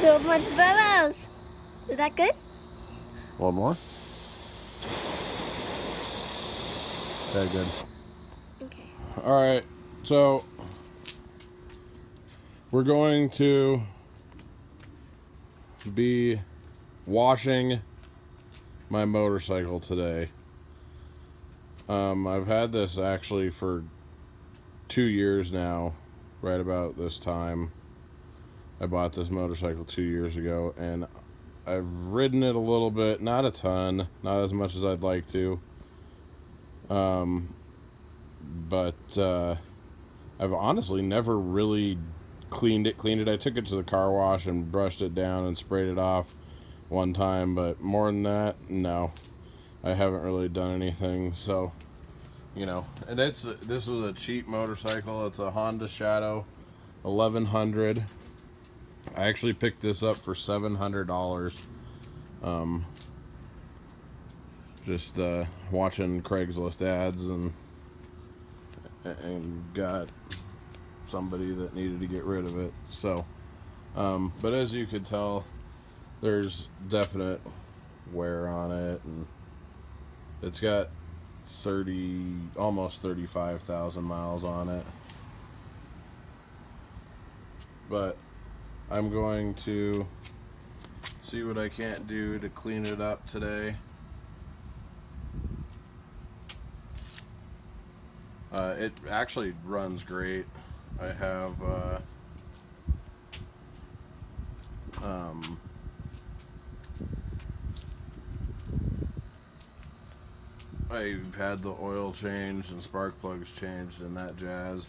so much bubbles. Is that good? One more. Very good. Okay. All right, so we're going to be washing my motorcycle today. I've had this actually for 2 years now, right about this time. I bought this motorcycle 2 years ago, and I've ridden it a little bit, not a ton, not as much as I'd like to. But I've honestly never really cleaned it. I took it to the car wash and brushed it down and sprayed it off one time, but more than that, no. I haven't really done anything, so, you know. And this is a cheap motorcycle. It's a Honda Shadow 1100. I actually picked this up for $700. Just watching Craigslist ads and got somebody that needed to get rid of it. So, but as you could tell, there's definite wear on it, and it's got almost 35,000 miles on it. But I'm going to see what I can't do to clean it up today. It actually runs great. I have I've had the oil changed and spark plugs changed and that jazz.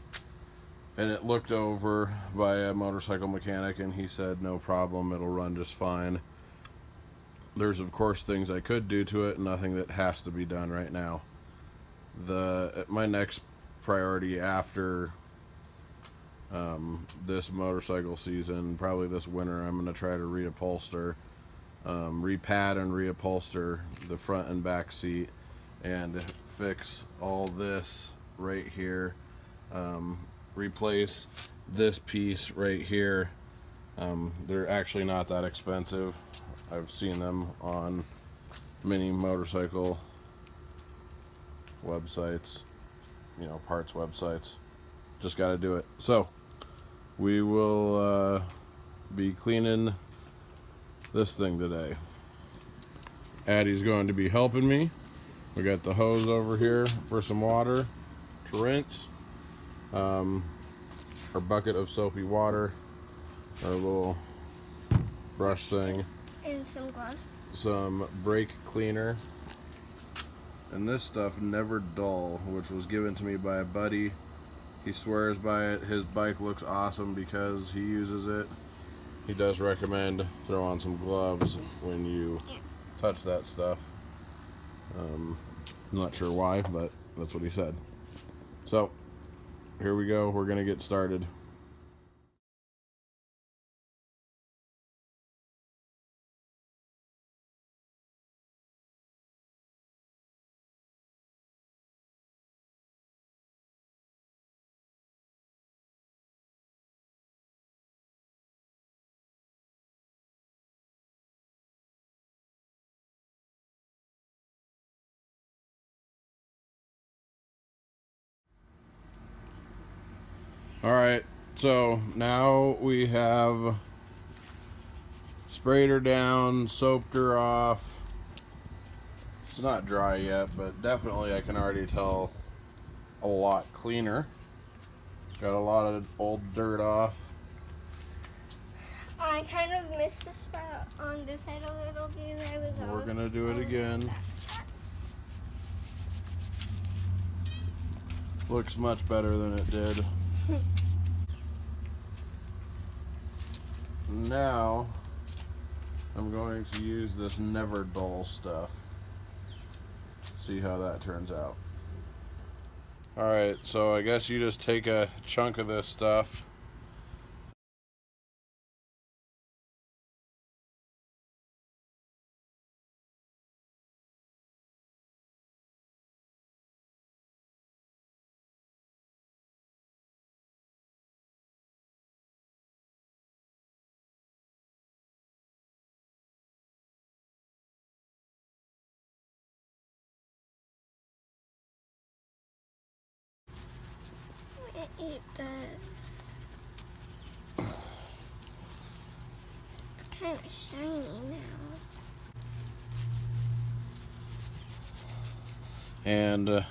And it looked over by a motorcycle mechanic, and he said no problem, it'll run just fine. There's of course things I could do to it, nothing that has to be done right now. My next priority after this motorcycle season, probably this winter, I'm going to try to repad and reupholster the front and back seat and fix all this right here. Replace this piece right here. They're actually not that expensive. I've seen them on many motorcycle websites, parts websites. Just got to do it. So we will be cleaning this thing today. Addie's going to be helping me. We got the hose over here for some water to rinse. Our bucket of soapy water, our little brush thing, And some gloves. some brake cleaner, and this stuff, Never Dull, which was given to me by a buddy. He swears by it. His bike looks awesome because he uses it. He does recommend throw on some gloves when you touch that stuff. I'm not sure why, but that's what he said. So here we go. We're gonna get started. Alright, so now we have sprayed her down, soaped her off. It's not dry yet, but definitely I can already tell a lot cleaner. Got a lot of old dirt off. I kind of missed the spot on this side a little bit. We're gonna do it again. Looks much better than it did. Now I'm going to use this Never Dull stuff. See how that turns out. Alright, so I guess you just take a chunk of this stuff It does. It's kind of shiny now. And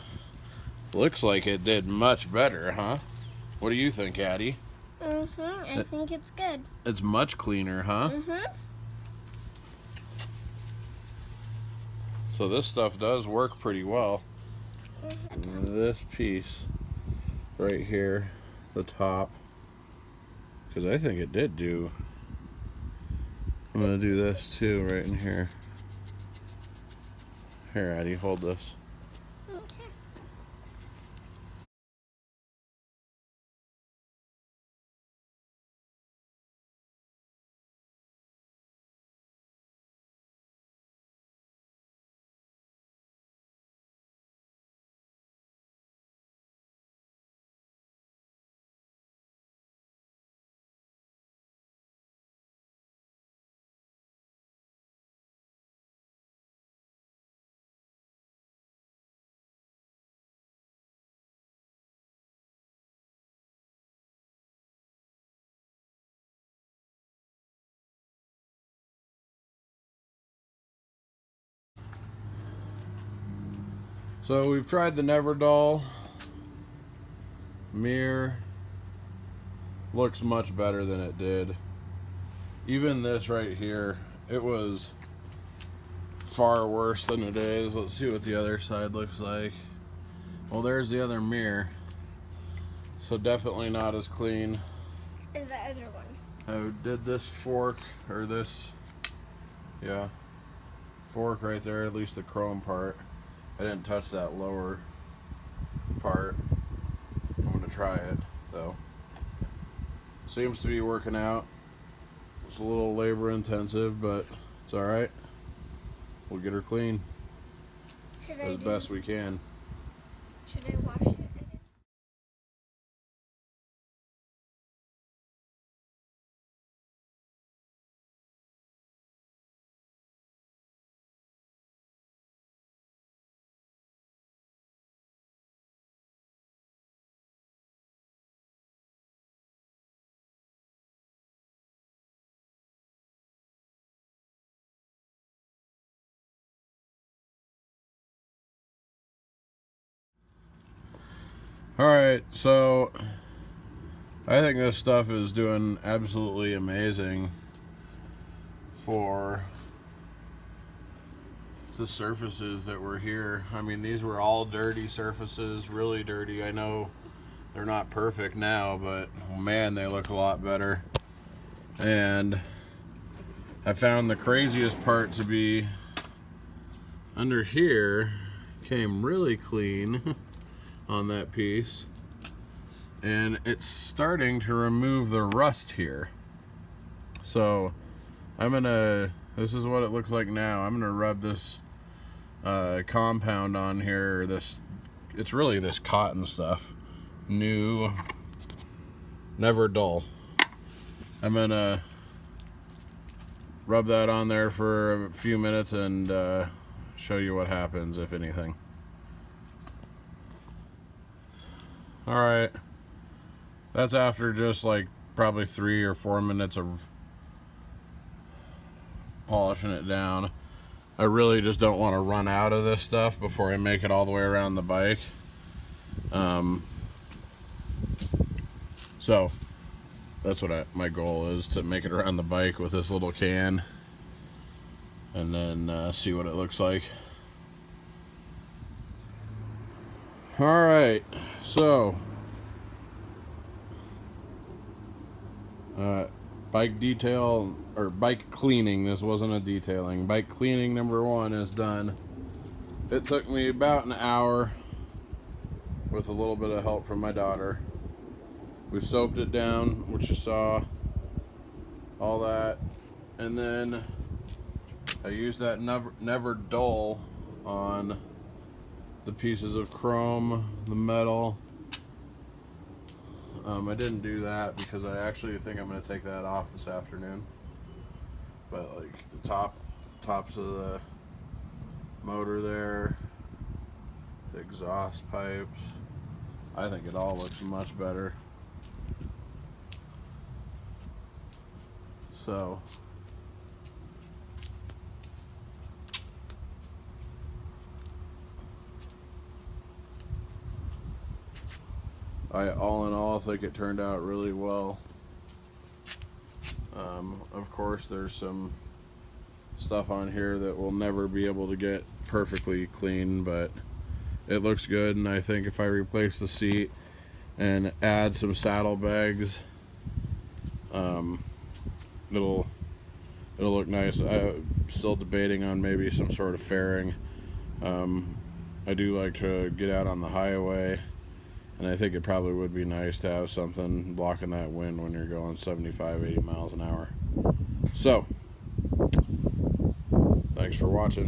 looks like it did much better, huh? What do you think, Addie? I think it's good. It's much cleaner, huh? So this stuff does work pretty well. This piece right here, the top, because I think it did do. I'm gonna do this too right in here. Here, Addie, hold this. Okay. So we've tried the Never Dull mirror. Looks much better than it did. Even this right here, it was far worse than it is. Let's see what the other side looks like. Well, there's the other mirror. So definitely not as clean. And the other one. I did this fork, or this, yeah, fork right there, at least the chrome part. I didn't touch that lower part. I'm gonna try it though. Seems to be working out. It's a little labor intensive, but it's alright. We'll get her clean as best we can. Should I wash it again? Alright, so I think this stuff is doing absolutely amazing for the surfaces that were here. I mean, these were all dirty surfaces, really dirty. I know they're not perfect now, but man, they look a lot better. And I found the craziest part to be under here. Came really clean on that piece, and it's starting to remove the rust here. So this is what it looks like now. I'm gonna rub this compound on here. It's really this cotton stuff, new, Never Dull. I'm gonna rub that on there for a few minutes and show you what happens, if anything. Alright, that's after just like probably 3 or 4 minutes of polishing it down. I really just don't want to run out of this stuff before I make it all the way around the bike. So that's what my goal is, to make it around the bike with this little can, and then see what it looks like. Alright, so bike detail, or bike cleaning, this wasn't a detailing. Bike cleaning number 1 is done. It took me about an hour with a little bit of help from my daughter. We soaped it down, which you saw, all that, and then I used that Never Dull on the pieces of chrome, the metal. I didn't do that because I actually think I'm going to take that off this afternoon. But like the tops of the motor there, the exhaust pipes, I think it all looks much better. So all in all, think it turned out really well. Of course, there's some stuff on here that we'll never be able to get perfectly clean, but it looks good. And I think if I replace the seat and add some saddlebags, it'll look nice. I'm still debating on maybe some sort of fairing. I do like to get out on the highway, and I think it probably would be nice to have something blocking that wind when you're going 75, 80 miles an hour. So, thanks for watching.